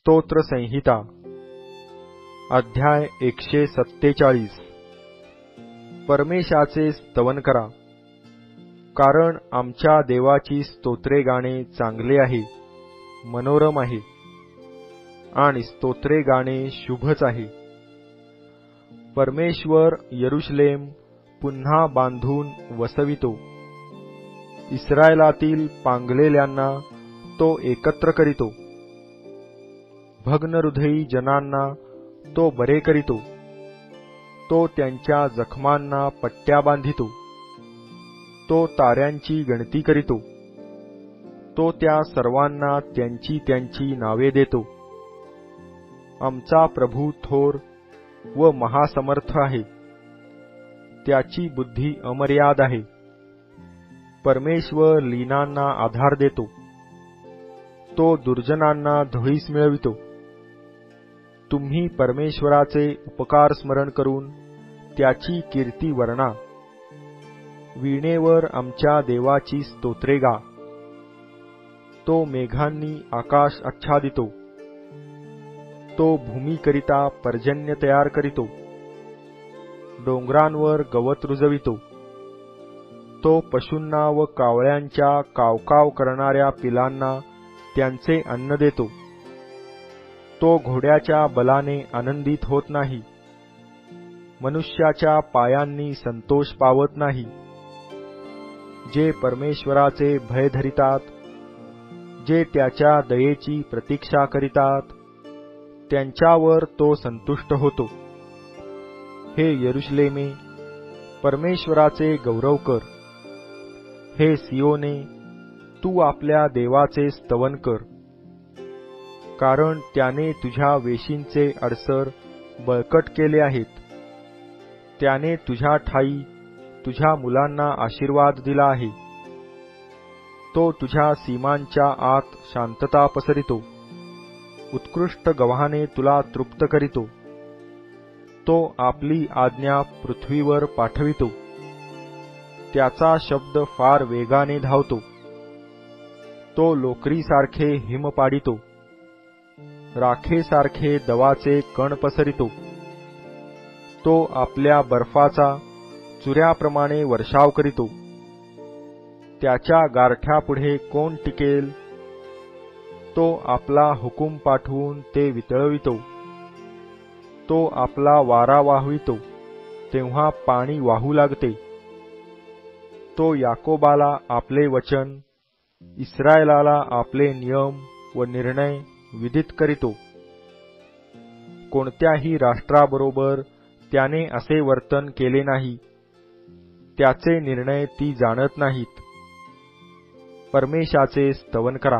स्तोत्र संहिता अध्याय 147 परमेशाचे स्तवन करा, कारण आमच्या देवाची स्तोत्रे गाणे चांगले आहे, मनोरम आहे, आणि स्तोत्रे गाणे शुभच आहे. परमेश्वर यरुशलेम पुन्हा बांधून वसवितो, इस्रायलातील पांगलेल्यांना तो एकत्र करीतो. भग्नहृदयी जनांना तो बरे करीतो, तो त्यांच्या जखमांना पट्ट्या बांधितो. तो ताऱ्यांची गणती करीतो, तो त्या सर्वांना त्यांची त्यांची नावे देतो. आमचा प्रभू थोर व महासमर्थ आहे, त्याची बुद्धी अमर्याद आहे. परमेश्वर लीनांना आधार देतो, तो दुर्जनांना धुळीस मिळवितो. तुम्ही परमेश्वराचे उपकार स्मरण करून त्याची कीर्ती वर्णा. वीणेवर आमच्या देवाची स्तोत्रे गा. तो मेघांनी आकाश आच्छादितो, तो भूमीकरिता पर्जन्य तयार करीतो. डोंगरांवर गवत रुजवितो, तो पशूंना व कावळ्यांच्या कावकाव करणाऱ्या पिलांना त्यांचे अन्न देतो. तो घोड्याच्या बलाने आनंदित होत नाही, मनुष्याच्या पायांनी संतोष पावत नाही. जे परमेश्वराचे भय धरितात, जे त्याच्या दयेची प्रतीक्षा करीतात, त्यांच्यावर तो संतुष्ट होतो. हे यरुशलेमे, परमेश्वराचे गौरव कर. हे सियोने, तू आपल्या देवाचे स्तवन कर. कारण त्याने तुझ्या वेशींचे अडसर बळकट केले आहेत. त्याने तुझ्या ठायी तुझ्या मुलांना आशीर्वाद दिला आहे. तो तुझ्या सीमांच्या आत शांतता पसरितो, उत्कृष्ट गव्हाने तुला तृप्त करीतो. तो आपली आज्ञा पृथ्वीवर पाठवितो, त्याचा शब्द फार वेगाने धावतो. तो लोकरीसारखे हिम पाडितो, राखेसारखे दवाचे कण पसरितो. तो आपल्या बर्फाचा चुऱ्याप्रमाणे वर्षाव करीतो. त्याच्या गारठ्यापुढे कोण टिकेल? तो आपला हुकूम पाठवून ते वितळवितो. तो आपला वारा वाहवितो, तेव्हा पाणी वाहू लागते. तो याकोबाला आपले वचन, इस्रायलाला आपले नियम व निर्णय विदित करीतो. कोणत्याही राष्ट्राबरोबर त्याने असे वर्तन केले नाही, त्याचे निर्णय ती जाणत नाहीत. परमेशाचे स्तवन करा.